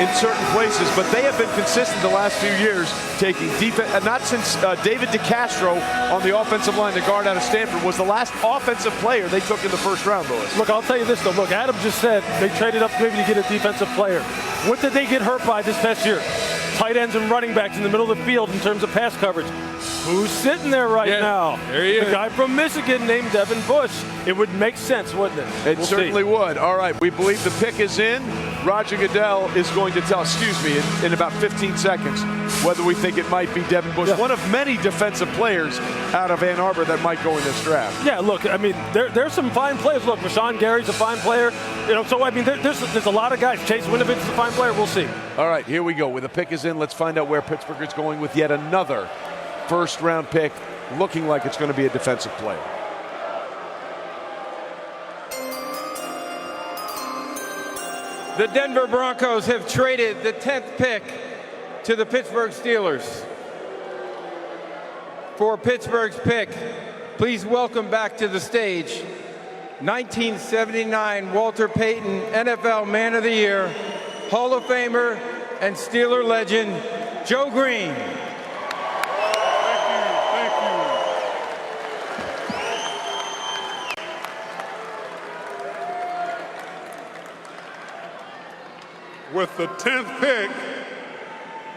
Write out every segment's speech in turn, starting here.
in certain places, but they have been consistent the last few years, taking defense. Not since David DeCastro on the offensive line, the guard out of Stanford, was the last offensive player they took in the first round, Lewis. Look, I'll tell you this, though. Look, Adam just said they traded up maybe to get a defensive player. What did they get hurt by this past year? Tight ends and running backs in the middle of the field in terms of pass coverage. Who's sitting there right now? There he is. The guy from Michigan named Devin Bush. It would make sense, wouldn't it? It certainly would. All right, we believe the pick is in. Roger Goodell is going to tell, in about 15 seconds, whether we think it might be Devin Bush, one of many defensive players out of Ann Arbor that might go in this draft. Yeah, look, I mean, there's some fine players. Look, Rashawn Gary's a fine player. You know, so I mean, there's a lot of guys. Chase Winovich's a fine player. We'll see. All right, here we go. With the pick is in, let's find out where Pittsburgh is going with yet another first-round pick, looking like it's going to be a defensive player. The Denver Broncos have traded the 10th pick to the Pittsburgh Steelers. For Pittsburgh's pick, please welcome back to the stage 1979 Walter Payton NFL Man of the Year, Hall of Famer and Steeler legend, Joe Green. With the 10th pick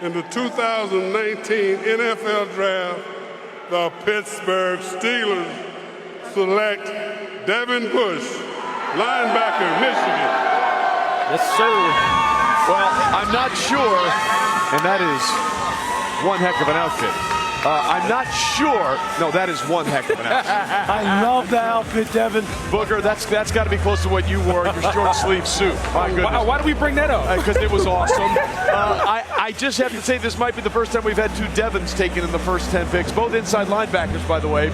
in the 2019 NFL Draft, the Pittsburgh Steelers select Devin Bush, linebacker, Michigan. Yes, sir. Well, I'm not sure, and that is one heck of an outfit. I'm not sure. No, that is one heck of an outfit. I love that outfit, Devin. Booger, that's got to be close to what you wore in your short sleeve suit. My goodness. Wow, why do we bring that up? Because it was awesome. I just have to say this might be the first time we've had two Devins taken in the first 10 picks. Both inside linebackers, by the way.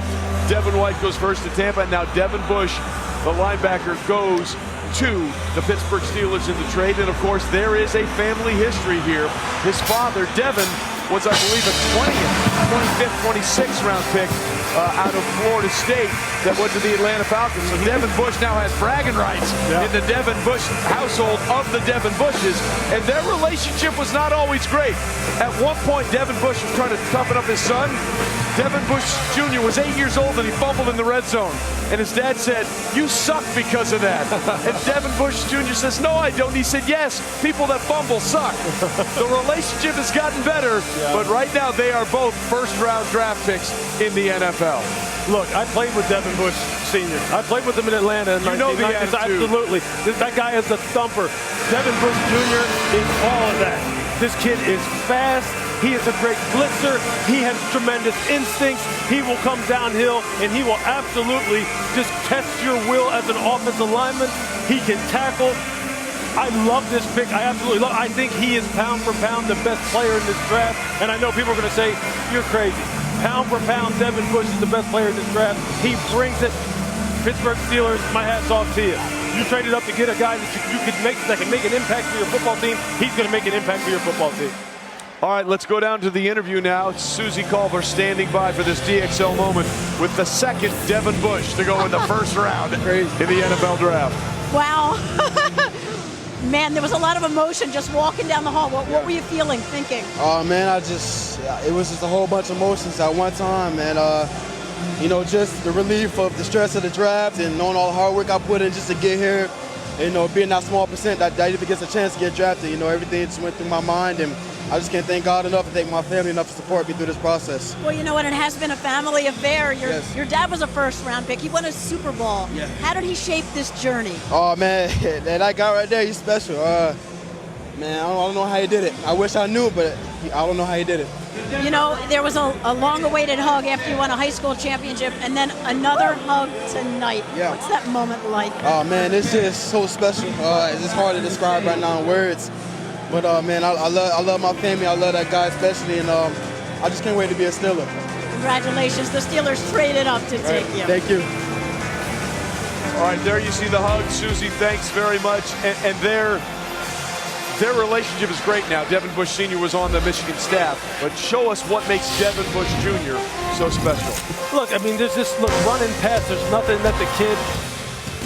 Devin White goes first to Tampa, and now Devin Bush, the linebacker, goes to the Pittsburgh Steelers in the trade. And, of course, there is a family history here. His father, Devin, was, I believe, a 25th, 26th round pick out of Florida State that went to the Atlanta Falcons. So Devin Bush now has bragging rights in the Devin Bush household of the Devin Bushes. And their relationship was not always great. At one point, Devin Bush was trying to toughen up his son. Devin Bush Jr. was 8 years old and he fumbled in the red zone. And his dad said, "You suck because of that." And Devin Bush Jr. says, "No, I don't." He said, "Yes, people that fumble suck." The relationship has gotten better, but right now they are both first-round draft picks in the NFL. Look, I played with Devin Bush Sr. I played with him in Atlanta in You know the 1990s. attitude. Absolutely. That guy is a thumper. Devin Bush Jr. is all of that. This kid is fast. He is a great blitzer. He has tremendous instincts. He will come downhill, and he will absolutely just test your will as an offensive lineman. He can tackle. I love this pick. I absolutely love it. I think he is pound for pound the best player in this draft. And I know people are going to say, "You're crazy." Pound for pound, Devin Bush is the best player in this draft. He brings it. Pittsburgh Steelers, my hat's off to you. You traded up to get a guy that can make an impact for your football team. He's going to make an impact for your football team. All right, let's go down to the interview now. Susie Culver standing by for this DXL moment with the second Devin Bush to go in the first round in the NFL draft. Wow. Man, there was a lot of emotion just walking down the hall. What were you feeling, thinking? Oh, man, it was just a whole bunch of emotions at one time. And, you know, just the relief of the stress of the draft and knowing all the hard work I put in just to get here. You know, being that small percent that even gets a chance to get drafted, you know, everything just went through my mind. And I just can't thank God enough and thank my family enough to support me through this process. Well, you know what? It has been a family affair. Your dad was a first-round pick. He won a Super Bowl. Yeah. How did he shape this journey? Oh, man, that guy right there, he's special. Man, I don't know how he did it. I wish I knew, but I don't know how he did it. You know, there was a long-awaited hug after you won a high school championship, and then another hug tonight. Yeah. What's that moment like? Oh, man, it's just so special. It's just hard to describe right now in words. But, man, I love my family. I love that guy especially, and I just can't wait to be a Steeler. Congratulations. The Steelers traded up to take you. Thank you. All right, there you see the hug. Susie, thanks very much. And their relationship is great now. Devin Bush Sr. was on the Michigan staff. But show us what makes Devin Bush Jr. so special. Look, I mean, there's this running pass. There's nothing that the kid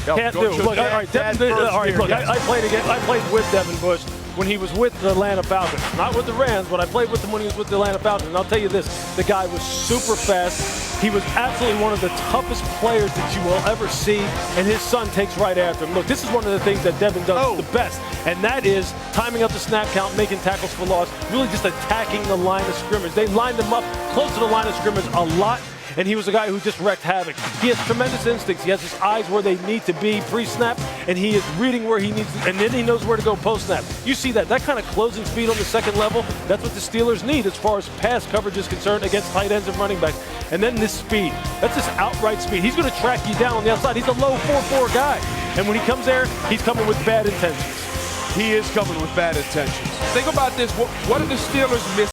can't do. Look, all right, Devin, look, I played with Devin Bush. when he was with the Atlanta Falcons. Not with the Rams, but I played with him when he was with the Atlanta Falcons. And I'll tell you this, the guy was super fast. He was absolutely one of the toughest players that you will ever see, and his son takes right after him. Look, this is one of the things that Devin does the best, and that is timing up the snap count, making tackles for loss, really just attacking the line of scrimmage. They lined him up close to the line of scrimmage a lot, and he was a guy who just wreaked havoc. He has tremendous instincts. He has his eyes where they need to be pre-snap, and he is reading where he needs to, and then he knows where to go post-snap. You see that kind of closing speed on the second level, that's what the Steelers need as far as pass coverage is concerned against tight ends and running backs. And then this speed, that's just outright speed. He's going to track you down on the outside. He's a low 4-4 guy. And when he comes there, he's coming with bad intentions. He is coming with bad intentions. Think about this. What did the Steelers miss